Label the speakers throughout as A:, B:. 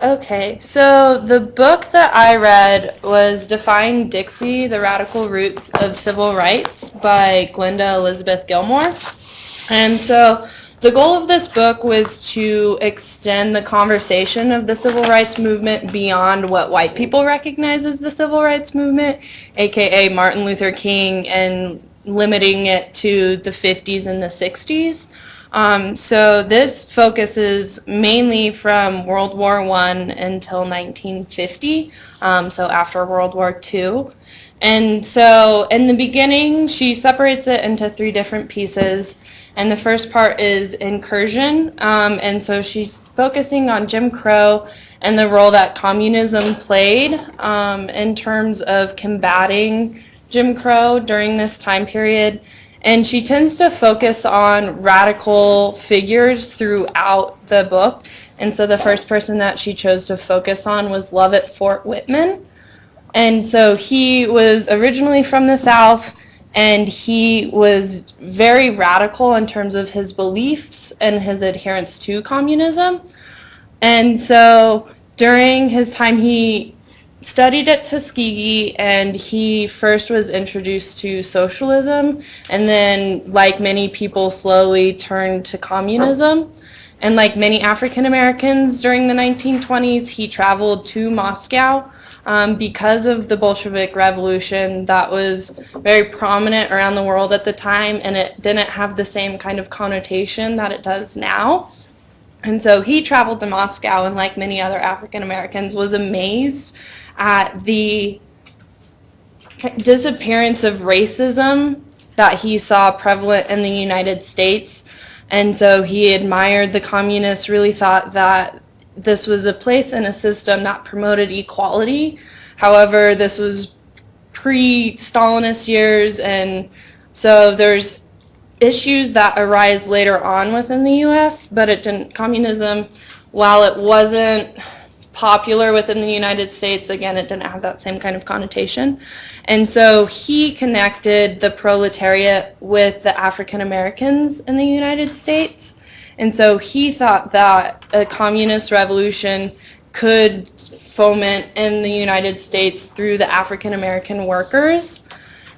A: Okay, so the book that I read was Defying Dixie, The Radical Roots of Civil Rights by Glenda Elizabeth Gilmore. And so the goal of this book was to extend the conversation of the civil rights movement beyond what white people recognize as the civil rights movement, aka Martin Luther King, and limiting it to the 50s and the 60s. So this focuses mainly from World War I until 1950, so after World War II. And so in the beginning, she separates it into three different pieces. And the first part is incursion. And so she's focusing on Jim Crow and the role that communism played in terms of combating Jim Crow during this time period. And she tends to focus on radical figures throughout the book. And so the first person that she chose to focus on was Lovett Fort Whitman. And so he was originally from the South, and he was very radical in terms of his beliefs and his adherence to communism. And so during his time, he studied at Tuskegee, and he first was introduced to socialism, and then, like many people, slowly turned to communism. And like many African Americans during the 1920s, he traveled to Moscow because of the Bolshevik Revolution that was very prominent around the world at the time, and it didn't have the same kind of connotation that it does now. And so he traveled to Moscow, and like many other African Americans, was amazed at the disappearance of racism that he saw prevalent in the United States. And so he admired the communists, really thought that this was a place and a system that promoted equality. However, this was pre-Stalinist years, and so there's issues that arise later on within the U.S., but it didn't. Communism, while it wasn't popular within the United States, again, it didn't have that same kind of connotation. And so he connected the proletariat with the African Americans in the United States. And so he thought that a communist revolution could foment in the United States through the African American workers.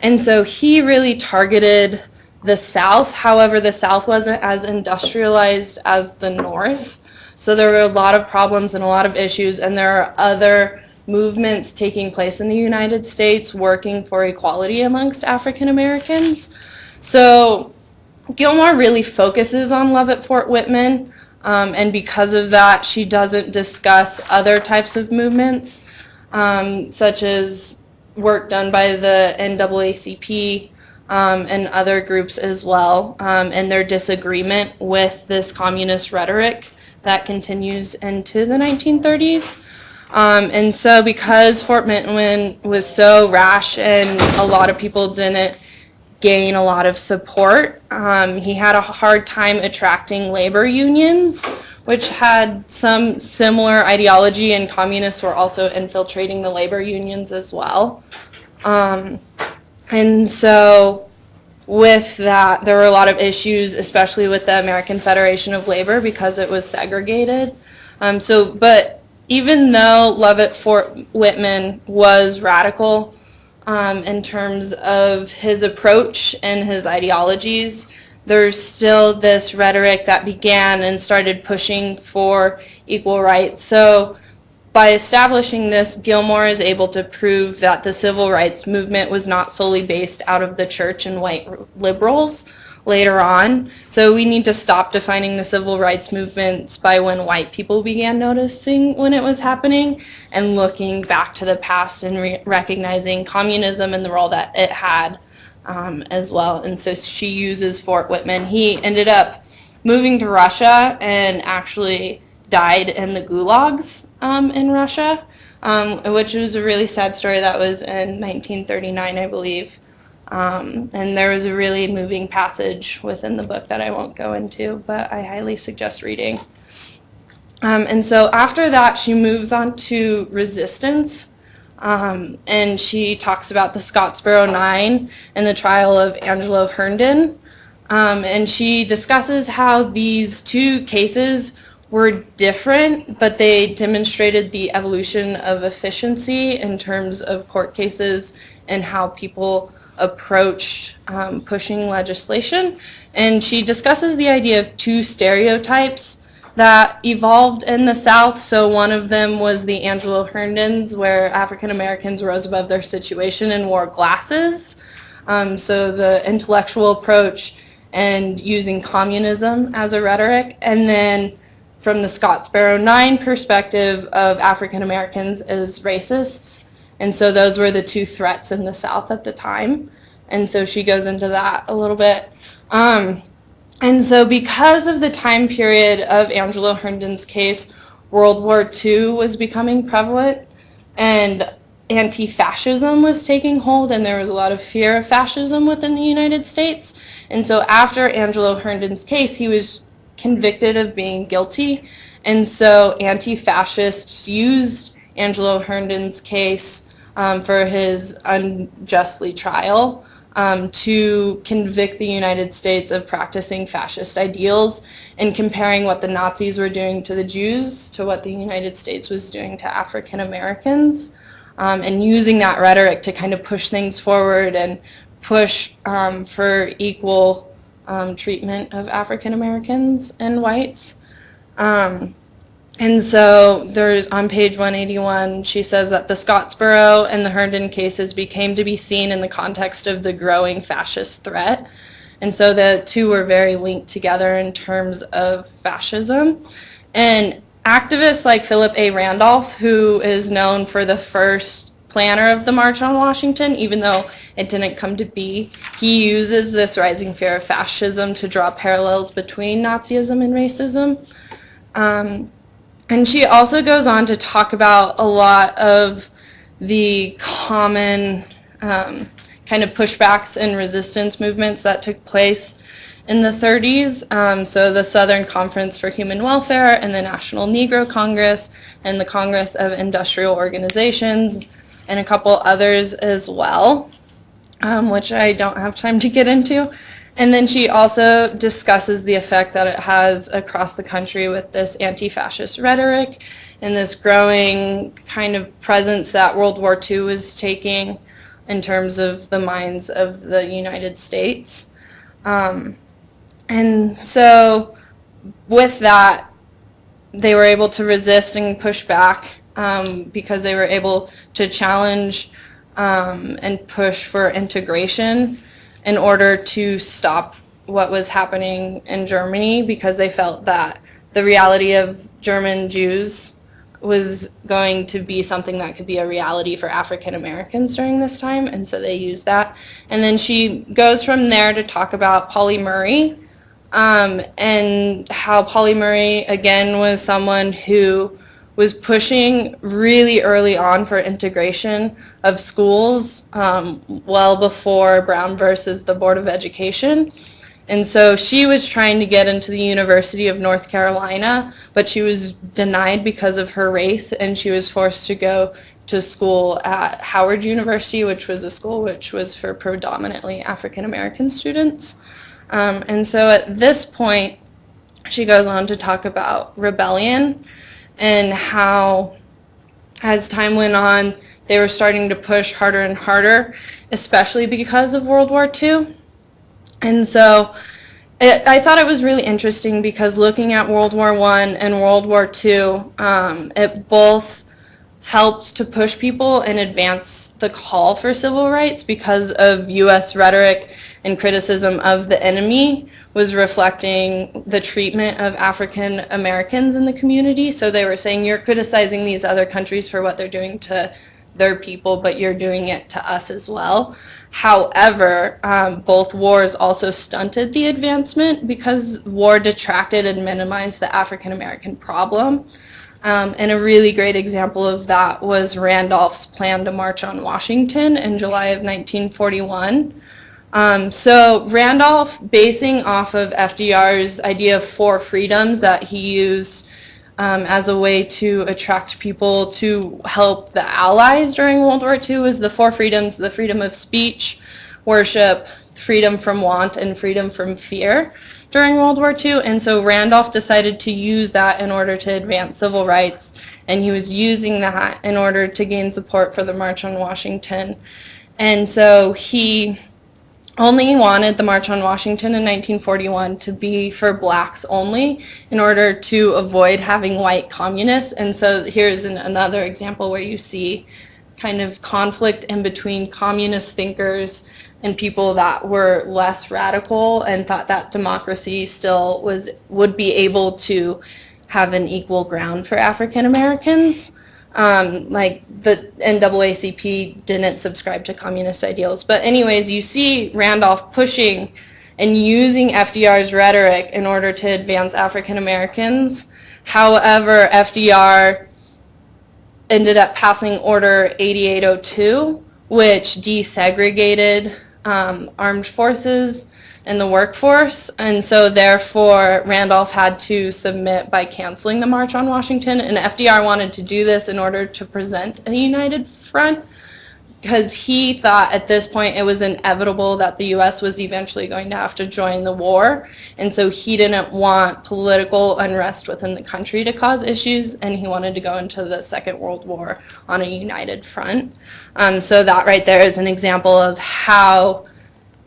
A: And so he really targeted the South. However, the South wasn't as industrialized as the North. So there were a lot of problems and a lot of issues, and there are other movements taking place in the United States working for equality amongst African Americans. So Gilmore really focuses on Lovett Fort Whitman, and because of that, she doesn't discuss other types of movements, such as work done by the NAACP and other groups as well, and their disagreement with this communist rhetoric that continues into the 1930s. And so because Fort Whitman was so rash and a lot of people didn't gain a lot of support, he had a hard time attracting labor unions, which had some similar ideology, and communists were also infiltrating the labor unions as well. And so with that, there were a lot of issues, especially with the American Federation of Labor, because it was segregated. But even though Lovett Fort Whitman was radical in terms of his approach and his ideologies, there's still this rhetoric that began and started pushing for equal rights. So by establishing this, Gilmore is able to prove that the civil rights movement was not solely based out of the church and white liberals later on. So we need to stop defining the civil rights movements by when white people began noticing when it was happening, and looking back to the past and recognizing communism and the role that it had as well. And so she uses Fort Whitman. He ended up moving to Russia and actually died in the gulags in Russia, which was a really sad story. That was in 1939, I believe. And there was a really moving passage within the book that I won't go into, but I highly suggest reading. And so after that, she moves on to resistance, and she talks about the Scottsboro Nine and the trial of Angelo Herndon. And she discusses how these two cases were different, but they demonstrated the evolution of efficiency in terms of court cases and how people approached pushing legislation. And she discusses the idea of two stereotypes that evolved in the South. So one of them was the Angelo Herndons, where African Americans rose above their situation and wore glasses. So the intellectual approach and using communism as a rhetoric. And then from the Scottsboro 9 perspective of African Americans as racists. And so those were the two threats in the South at the time. And so she goes into that a little bit. And so because of the time period of Angelo Herndon's case, World War II was becoming prevalent and anti-fascism was taking hold, and there was a lot of fear of fascism within the United States. And so after Angelo Herndon's case, he was convicted of being guilty. And so anti-fascists used Angelo Herndon's case for his unjustly trial to convict the United States of practicing fascist ideals and comparing what the Nazis were doing to the Jews to what the United States was doing to African Americans, and using that rhetoric to kind of push things forward and push for equal treatment of African Americans and whites. And so there's on page 181, she says that the Scottsboro and the Herndon cases became to be seen in the context of the growing fascist threat. And so the two were very linked together in terms of fascism. And activists like Philip A. Randolph, who is known for the first planner of the March on Washington, even though it didn't come to be, he uses this rising fear of fascism to draw parallels between Nazism and racism. And she also goes on to talk about a lot of the common kind of pushbacks and resistance movements that took place in the 30s. So the Southern Conference for Human Welfare and the National Negro Congress and the Congress of Industrial Organizations and a couple others as well, which I don't have time to get into. And then she also discusses the effect that it has across the country with this anti-fascist rhetoric and this growing kind of presence that World War II was taking in terms of the minds of the United States. And so with that, they were able to resist and push back because they were able to challenge and push for integration in order to stop what was happening in Germany, because they felt that the reality of German Jews was going to be something that could be a reality for African Americans during this time, and so they used that. And then she goes from there to talk about Pauli Murray, and how Pauli Murray, again, was someone who was pushing really early on for integration of schools, well before Brown versus the Board of Education. And so she was trying to get into the University of North Carolina, but she was denied because of her race, and she was forced to go to school at Howard University, which was a school which was for predominantly African American students. And so at this point, she goes on to talk about rebellion and how, as time went on, they were starting to push harder and harder, especially because of World War II. And so I thought it was really interesting because looking at World War I and World War II, it both helped to push people and advance the call for civil rights because of U.S. rhetoric and criticism of the enemy was reflecting the treatment of African Americans in the community. So they were saying, you're criticizing these other countries for what they're doing to their people, but you're doing it to us as well. However, both wars also stunted the advancement because war detracted and minimized the African American problem. And a really great example of that was Randolph's plan to march on Washington in July of 1941. So Randolph, basing off of FDR's idea of 4 freedoms that he used as a way to attract people to help the Allies during World War II, was the 4 freedoms: the freedom of speech, worship, freedom from want, and freedom from fear, during World War II, and so Randolph decided to use that in order to advance civil rights, and he was using that in order to gain support for the March on Washington. And so he only wanted the March on Washington in 1941 to be for blacks only in order to avoid having white communists. And so here's another example where you see kind of conflict in between communist thinkers and people that were less radical and thought that democracy still would be able to have an equal ground for African Americans. Like the NAACP didn't subscribe to communist ideals. But anyways, you see Randolph pushing and using FDR's rhetoric in order to advance African Americans. However, FDR ended up passing Order 8802, which desegregated armed forces in the workforce, and so therefore Randolph had to submit by canceling the March on Washington, and FDR wanted to do this in order to present a united front because he thought at this point it was inevitable that the U.S. was eventually going to have to join the war, and so he didn't want political unrest within the country to cause issues, and he wanted to go into the Second World War on a united front. So that right there is an example of how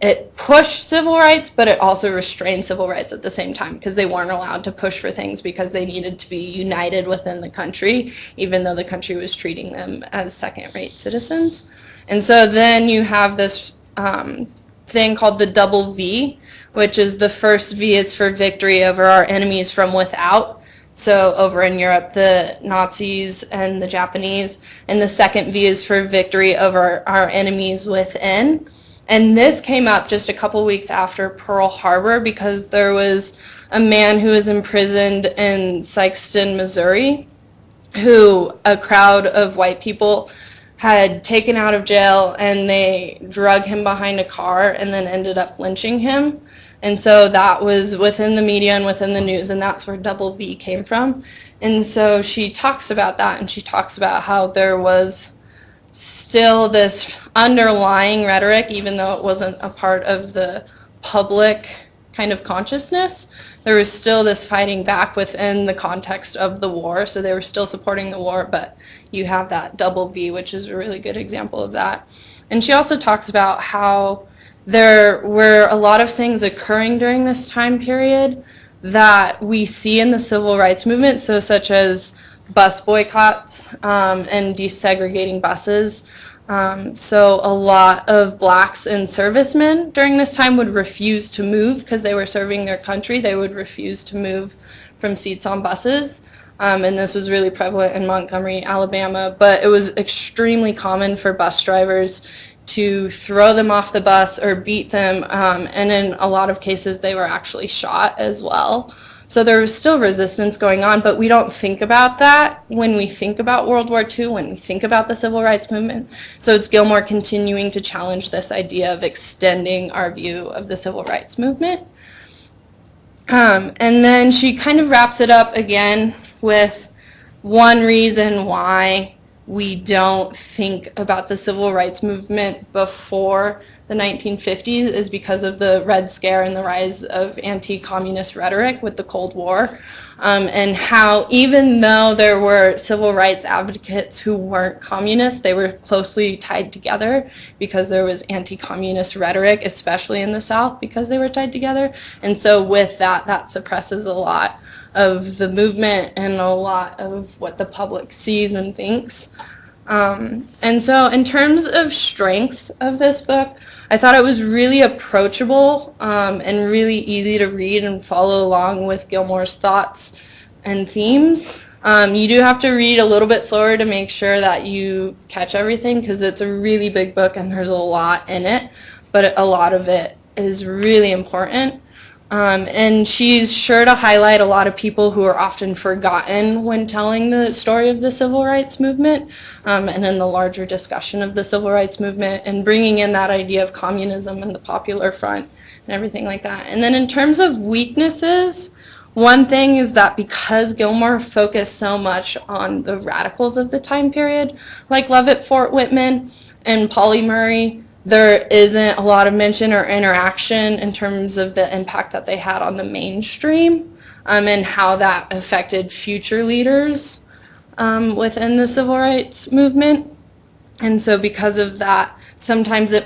A: it pushed civil rights, but it also restrained civil rights at the same time because they weren't allowed to push for things because they needed to be united within the country, even though the country was treating them as second-rate citizens. And so then you have this thing called the double V, which is the first V is for victory over our enemies from without. So over in Europe, the Nazis and the Japanese, and the second V is for victory over our enemies within. And this came up just a couple weeks after Pearl Harbor because there was a man who was imprisoned in Sikeston, Missouri, who a crowd of white people had taken out of jail, and they drug him behind a car and then ended up lynching him. And so that was within the media and within the news, and that's where double V came from. And so she talks about that, and she talks about how there was still this underlying rhetoric, even though it wasn't a part of the public kind of consciousness, there was still this fighting back within the context of the war. So they were still supporting the war, but you have that double V, which is a really good example of that. And she also talks about how there were a lot of things occurring during this time period that we see in the civil rights movement, so such as bus boycotts and desegregating buses. So a lot of blacks and servicemen during this time would refuse to move because they were serving their country. They would refuse to move from seats on buses. And this was really prevalent in Montgomery, Alabama. But it was extremely common for bus drivers to throw them off the bus or beat them. And in a lot of cases, they were actually shot as well. So there was still resistance going on, but we don't think about that when we think about World War II, when we think about the civil rights movement. So it's Gilmore continuing to challenge this idea of extending our view of the civil rights movement. And then she kind of wraps it up again with one reason why we don't think about the civil rights movement before the 1950s is because of the Red Scare and the rise of anti-communist rhetoric with the Cold War, and how even though there were civil rights advocates who weren't communists, they were closely tied together because there was anti-communist rhetoric, especially in the South, because they were tied together. And so with that, that suppresses a lot of the movement and a lot of what the public sees and thinks. And so in terms of strengths of this book, I thought it was really approachable and really easy to read and follow along with Gilmore's thoughts and themes. You do have to read a little bit slower to make sure that you catch everything because it's a really big book and there's a lot in it, but a lot of it is really important. And she's sure to highlight a lot of people who are often forgotten when telling the story of the civil rights movement and in the larger discussion of the civil rights movement and bringing in that idea of communism and the Popular Front and everything like that. And then in terms of weaknesses, one thing is that because Gilmore focused so much on the radicals of the time period, like Lovett Fort Whitman and Pauli Murray, there isn't a lot of mention or interaction in terms of the impact that they had on the mainstream, and how that affected future leaders within the civil rights movement. And so because of that, sometimes it